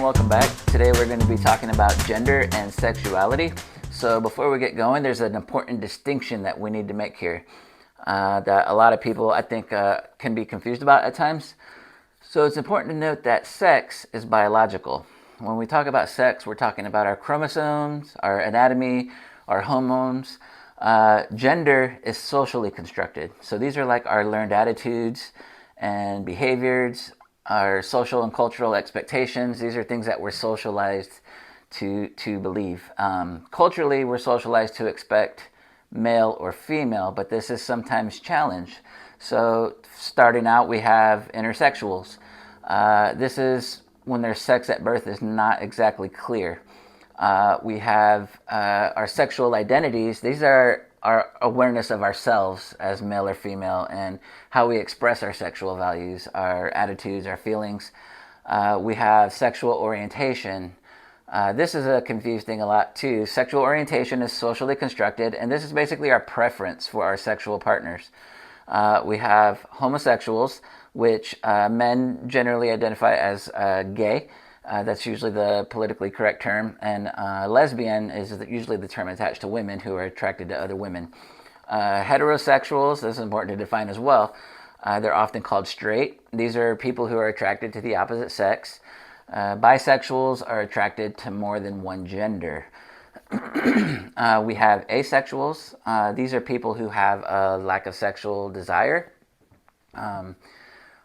welcome back. Today we're going to be talking about gender and sexuality. So before we get going, there's an important distinction that we need to make here that a lot of people, I think, can be confused about at times. So it's important to note that sex is biological. When we talk about sex, we're talking about our chromosomes, our anatomy, our hormones. Gender is socially constructed. So these are like our learned attitudes and behaviors, our social and cultural expectations. These are things that we're socialized to believe. Culturally, we're socialized to expect male or female, but this is sometimes challenged. So starting out, we have intersexuals. This is when their sex at birth is not exactly clear. We have our sexual identities. These are our awareness of ourselves as male or female and how we express our sexual values, our attitudes, our feelings. We have sexual orientation. This is a confused thing a lot too. Sexual orientation is socially constructed, and this is basically our preference for our sexual partners. We have homosexuals, which men generally identify as gay. That's usually the politically correct term. And lesbian is usually the term attached to women who are attracted to other women. Heterosexuals, this is important to define as well. They're often called straight. These are people who are attracted to the opposite sex. Bisexuals are attracted to more than one gender. We have asexuals. These are people who have a lack of sexual desire.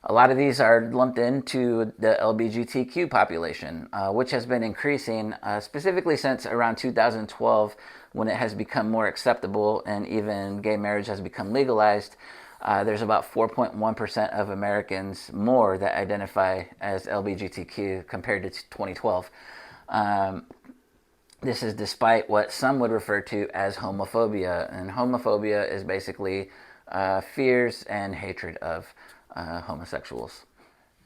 A lot of these are lumped into the LGBTQ population, which has been increasing specifically since around 2012, when it has become more acceptable and even gay marriage has become legalized. There's about 4.1% of Americans more that identify as LGBTQ compared to 2012. This is despite what some would refer to as homophobia, and homophobia is basically fears and hatred of homosexuals.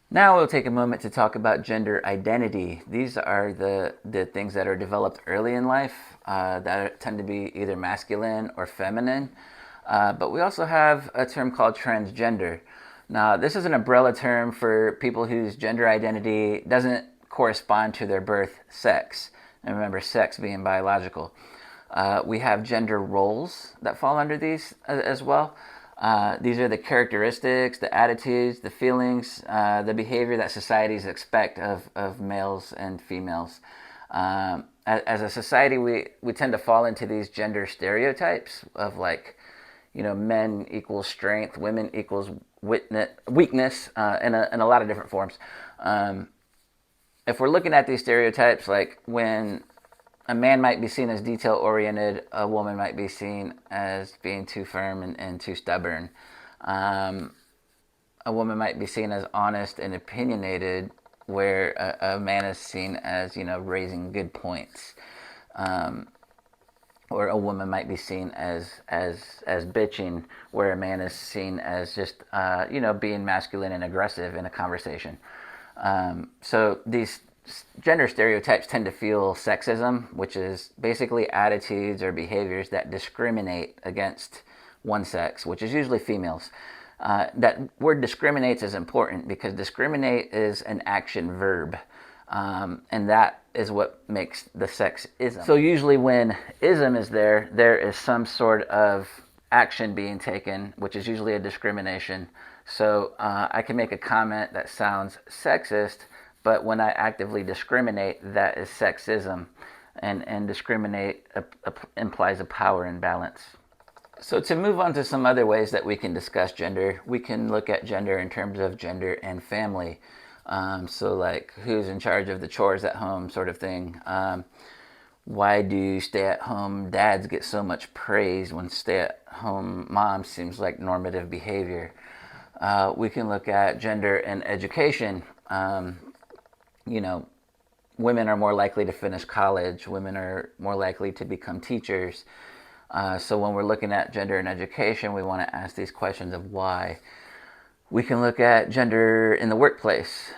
Now we'll take a moment to talk about gender identity. These are the things that are developed early in life that tend to be either masculine or feminine. But we also have a term called transgender. Now, this is an umbrella term for people whose gender identity doesn't correspond to their birth sex. And remember, sex being biological. We have gender roles that fall under these as well. These are the characteristics, the attitudes, the feelings, the behavior that societies expect of males and females. As a society, we tend to fall into these gender stereotypes of like, men equals strength, women equals weakness, in a lot of different forms. If we're looking at these stereotypes, like when a man might be seen as detail-oriented, a woman might be seen as being too firm and too stubborn. A woman might be seen as honest and opinionated, where a man is seen as, raising good points. Or a woman might be seen as bitching, where a man is seen as just, being masculine and aggressive in a conversation. So these gender stereotypes tend to fuel sexism, which is basically attitudes or behaviors that discriminate against one sex, which is usually females. That word discriminates is important because discriminate is an action verb, and that is what makes the sexism. So usually when ism is there is some sort of action being taken, which is usually a discrimination. So I can make a comment that sounds sexist, but when I actively discriminate, that is sexism. And discriminate implies a power imbalance. So to move on to some other ways that we can discuss gender, we can look at gender in terms of gender and family. So like who's in charge of the chores at home sort of thing. Why do stay-at-home dads get so much praise when stay-at-home moms seems like normative behavior? We can look at gender and education. Women are more likely to finish college. Women are more likely to become teachers. So when we're looking at gender and education, we want to ask these questions of why. We can look at gender in the workplace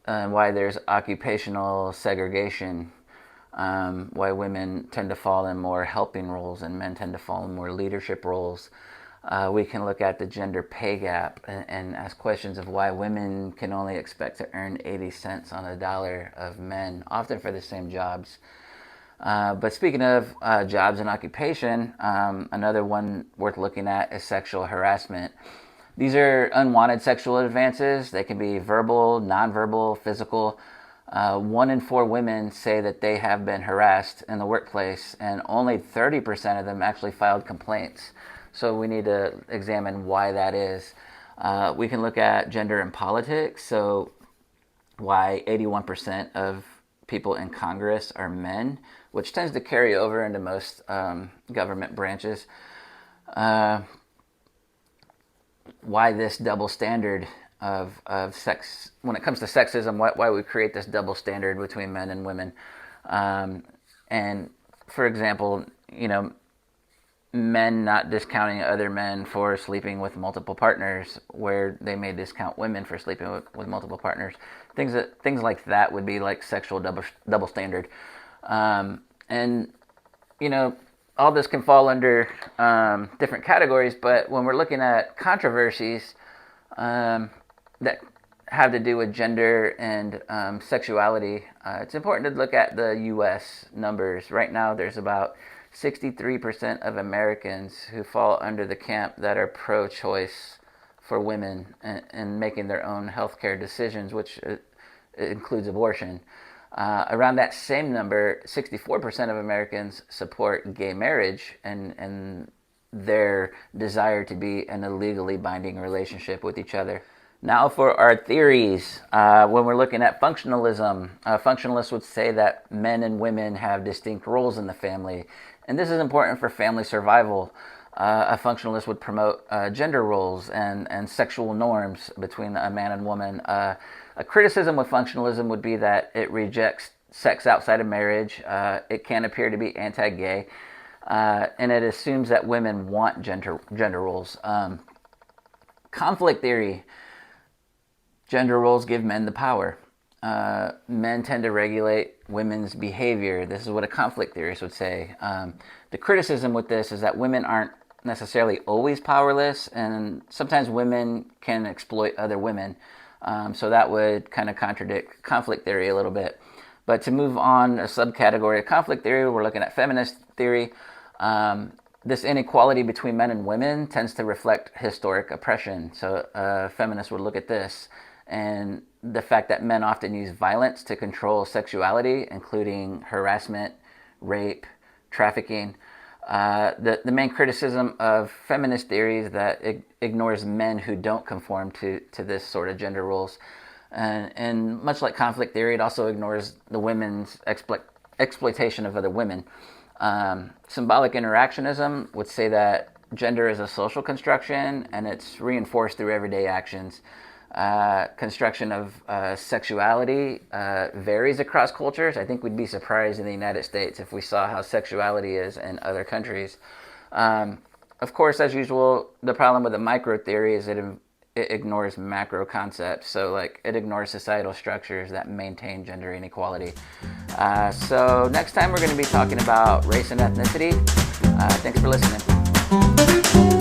and why there's occupational segregation, why women tend to fall in more helping roles and men tend to fall in more leadership roles. We can look at the gender pay gap and ask questions of why women can only expect to earn 80 cents on a dollar of men, often for the same jobs. But speaking of jobs and occupation, another one worth looking at is sexual harassment. These are unwanted sexual advances. They can be verbal, nonverbal, physical. 1 in 4 women say that they have been harassed in the workplace, and only 30% of them actually filed complaints. So we need to examine why that is. We can look at gender in politics. So why 81% of people in Congress are men, which tends to carry over into most government branches. Why this double standard of sex when it comes to sexism, why we create this double standard between men and women. And for example, men not discounting other men for sleeping with multiple partners, where they may discount women for sleeping with multiple partners. Things like that would be like sexual double standard. And all this can fall under different categories, but when we're looking at controversies that have to do with gender and sexuality, it's important to look at the U.S. numbers. Right now, there's about 63% of Americans who fall under the camp that are pro-choice for women and making their own healthcare decisions, which includes abortion. Around that same number, 64% of Americans support gay marriage and their desire to be in a legally binding relationship with each other. Now for our theories. When we're looking at functionalism, functionalists would say that men and women have distinct roles in the family, and this is important for family survival. A functionalist would promote gender roles and sexual norms between a man and woman. A criticism with functionalism would be that it rejects sex outside of marriage. It can appear to be anti-gay, and it assumes that women want gender roles. Conflict theory. Gender roles give men the power. Men tend to regulate women's behavior. This is what a conflict theorist would say. The criticism with this is that women aren't necessarily always powerless, and sometimes women can exploit other women. So that would kind of contradict conflict theory a little bit. But to move on, a subcategory of conflict theory, we're looking at feminist theory. This inequality between men and women tends to reflect historic oppression. So feminists would look at this and the fact that men often use violence to control sexuality, including harassment, rape, trafficking. The main criticism of feminist theory is that it ignores men who don't conform to this sort of gender roles. And much like conflict theory, it also ignores the women's exploitation of other women. Symbolic interactionism would say that gender is a social construction and it's reinforced through everyday actions. Construction of sexuality varies across cultures. I think we'd be surprised in the United States if we saw how sexuality is in other countries. Of course, as usual, the problem with the micro theory is it ignores macro concepts. So it ignores societal structures that maintain gender inequality. So next time we're going to be talking about race and ethnicity. Thanks for listening.